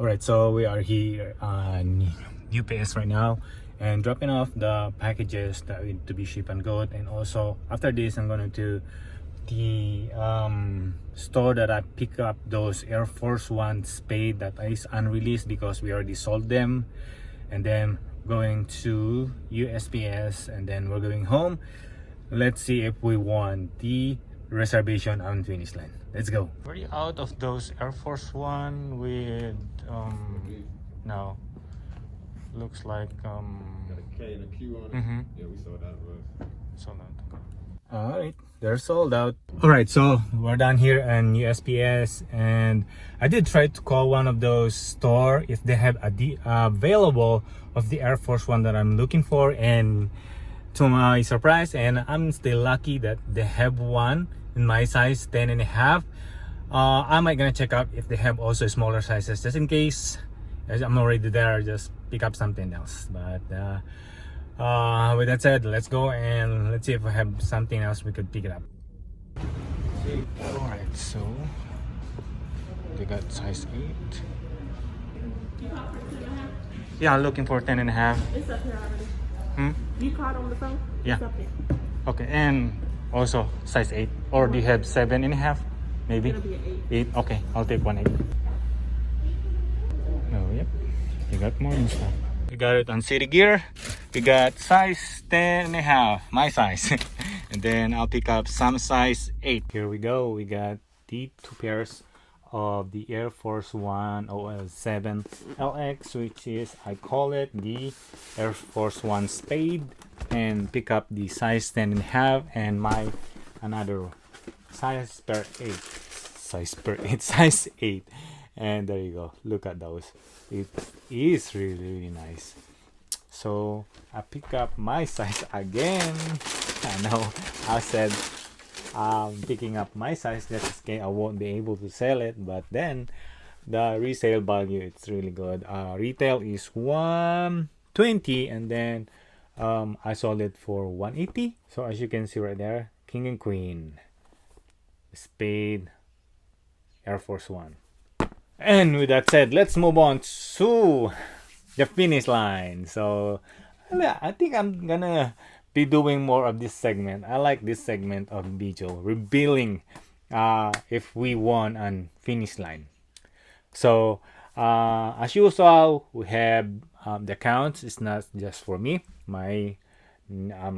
Alright, so we are here on UPS right now and dropping off the packages that need to be shipped and go. And also after this, I'm going to the store that I pick up those Air Force One spade that is unreleased because we already sold them, and then going to USPS, and then we're going home. Let's see if we want the reservation on finish line. Let's go. We're out of those Air Force One with no, looks like Got a K and a Q on it. Yeah, we saw that. sold out. Alright, they're sold out. Alright, so we're down here in USPS, and I did try to call one of those store if they have available of the Air Force One that I'm looking for, and to my surprise, and I'm still lucky that they have one in my size, 10 and a half. I might gonna check out if they have also smaller sizes, just in case. As I'm already there, just pick up something else. But with that said, let's go and let's see if I have something else we could pick it up. Alright, so they got size 8. Yeah, I'm looking for 10 and a half. It's up here already. You called on the phone? Yeah. It's up here. Okay, and also size 8. Or do you have 7 and a half? Maybe? It'll be an 8. Okay, I'll take 1 8. Oh, yep. You got more in stock. We got it on City Gear. We got size 10 and a half, my size. And then I'll pick up some size 8. Here we go. We got the 2 pairs of the Air Force One 07 LX, which is, I call it the Air Force One Spade, and pick up the size 10 and a half, and my another size per 8, size 8. And there you go, look at those. It is really nice. So I pick up my size again. I know I said picking up my size just in case I won't be able to sell it, but then the resale value, it's really good. Retail is 120, and then I sold it for 180. So as you can see right there, king and queen spade Air Force One. And with that said, let's move on to the finish line. So I think I'm gonna be doing more of this segment. I like this segment of video, revealing if we won on finish line. So as usual, we have the accounts. It's not just for me. My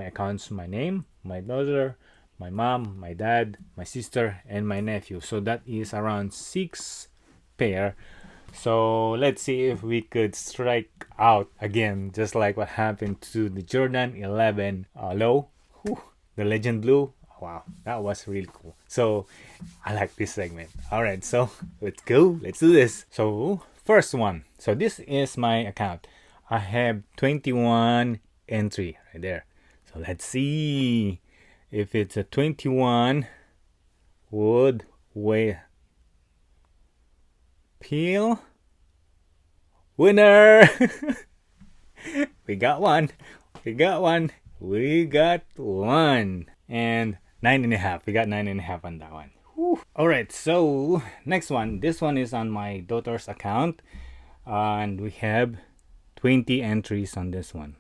accounts, my name, my daughter, my mom, my dad, my sister, and my nephew. So that is around 6 pair. So let's see if we could strike out again, just like what happened to the Jordan 11 low. Whew, the legend blue. Wow, that was really cool. So I like this segment. All right, so let's go. Let's do this. So first one. So this is my account. I have 21 entry right there. So let's see if it's a 21 wood way. Peel winner. we got one and 9.5. We got 9.5 on that one. All right, so next one, this one is on my daughter's account, and we have 20 entries on this one.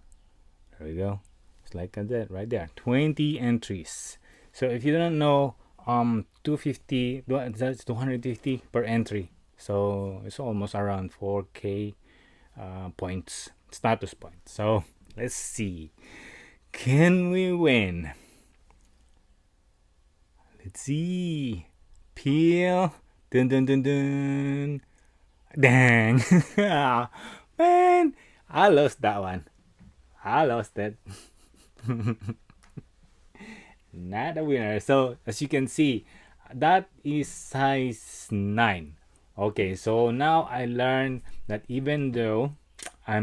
There we go. It's like that right there, 20 entries. So if you don't know, 250, that's 250 per entry. So it's almost around 4k points, status points. So let's see, can we win? Let's see. Peel. Dun dun dun dun. Dang. Man, I lost that one. I lost it. Not a winner. So as you can see, that is size 9. Okay, so now I learned that even though I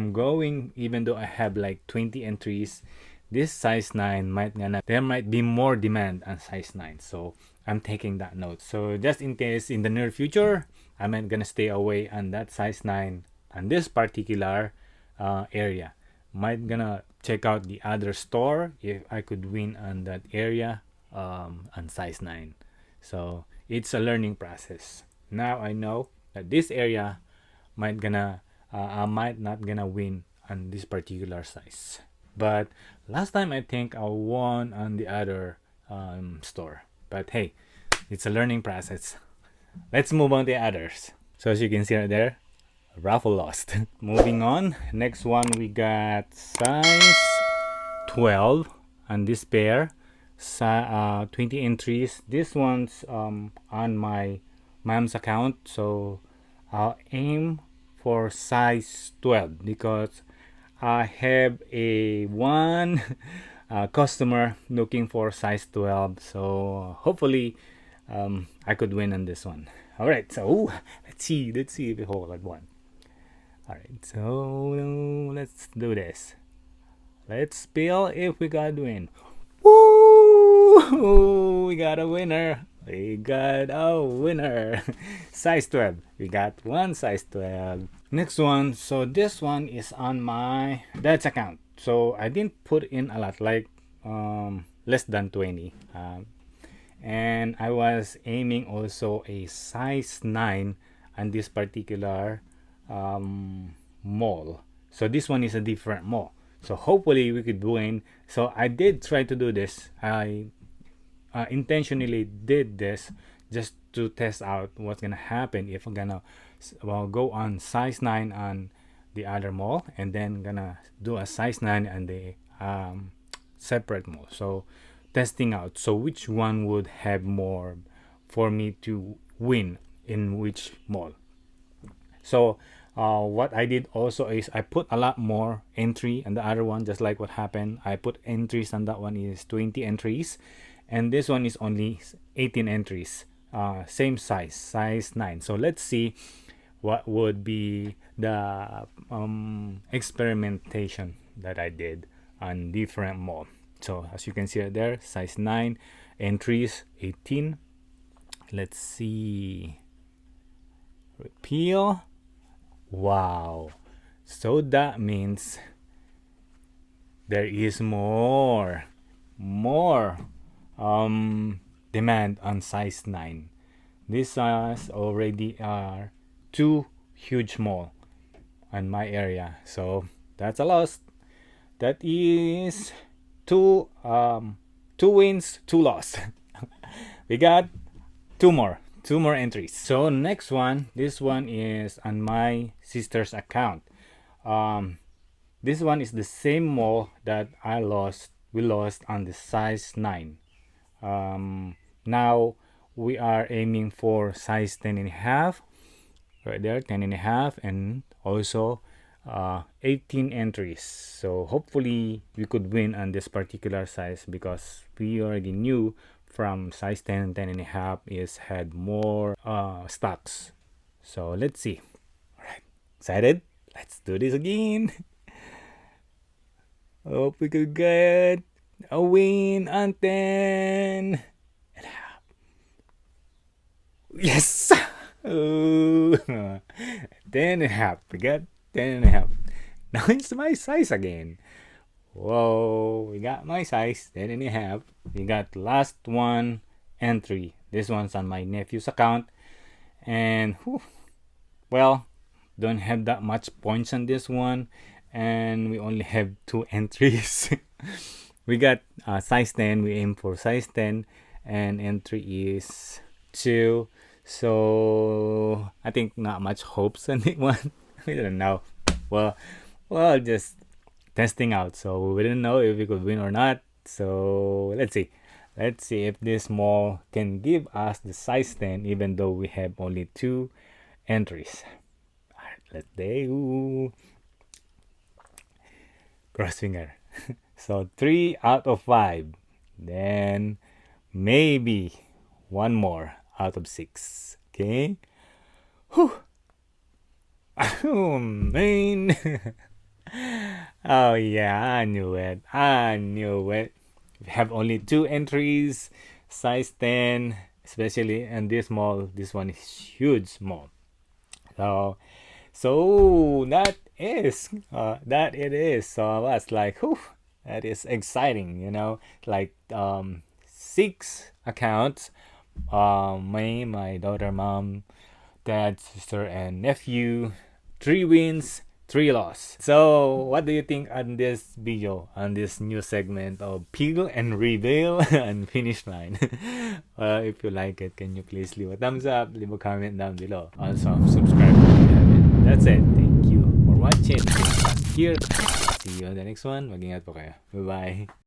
have like 20 entries, this size 9 there might be more demand on size 9. So I'm taking that note. So just in case in the near future, I'm not gonna stay away on that size 9 on this particular area. Might gonna check out the other store if I could win on that area on size 9. So it's a learning process. Now I know that this area I might not gonna win on this particular size. But last time I think I won on the other store. But hey, it's a learning process. Let's move on to others. So as you can see right there, Raffle lost. Moving on, next one we got size 12 on this pair, 20 entries. This one's on my mom's account, so I'll aim for size 12 because I have a one customer looking for size 12, so hopefully I could win on this one. All right, so let's see if we hold that one. All right, so let's do this. Let's spill if we got win. Woo! We got a winner. We got a winner. Size 12. We got one size 12. Next one. So this one is on my dad's account. So I didn't put in a lot, like less than 20. And I was aiming also a size 9 on this particular mall. So this one is a different mall. So hopefully we could win. So I did try to do this. I intentionally did this just to test out what's gonna happen if I'm gonna go on size 9 on the other mall and then gonna do a size 9 on the separate mall. So testing out, so which one would have more for me to win in which mall. So what I did also is I put a lot more entry and the other one, just like what happened. I put entries and that one is 20 entries and this one is only 18 entries, same size 9. So let's see what would be the experimentation that I did on different mall. So as you can see right there, size 9, entries 18. Let's see, repeal. Wow, so that means there is more demand on size 9. This size already are 2 huge mall in my area, so that's a loss. That is two wins, 2 loss. We got two more entries. So next one, this one is on my sister's account. This one is the same mall that we lost on the size 9. Now we are aiming for size 10 and a half, right there, 10 and a half, and also 18 entries. So hopefully we could win on this particular size because we already knew from size 10, 10 and a half is had more stocks. So let's see. All right, excited? Let's do this again. Hope we could get a win on 10 and a half. Yes. Oh, 10 and a half. We got 10 and a half. Now it's my size again. Whoa, we got my size 10 and a half. We got last one entry. This one's on my nephew's account. And well, don't have that much points on this one. And we only have 2 entries. We got size 10. We aim for size 10. And entry is 2. So I think not much hopes on it one. We don't know. Well, just testing out. So we didn't know if we could win or not. So let's see if this mall can give us the size 10 even though we have only 2 entries. All right, let's do. Cross finger. So 3 out of 5. Then maybe one more out of 6. Okay. Whew. Oh man. Oh yeah, I knew it. We have only 2 entries, size 10, especially in this mall. This one is huge mall. So that it is. So I was like, whew, that is exciting, like 6 accounts, me, my daughter, mom, dad, sister, and nephew. 3 wins, 3 loss. So, what do you think on this video, on this new segment of Peel and Reveal and Finish Line? If you like it, can you please leave a thumbs up, leave a comment down below. Also, subscribe if you haven't. That's it. Thank you for watching. Here. See you on the next one. Mag-ingat po kayo. Bye-bye.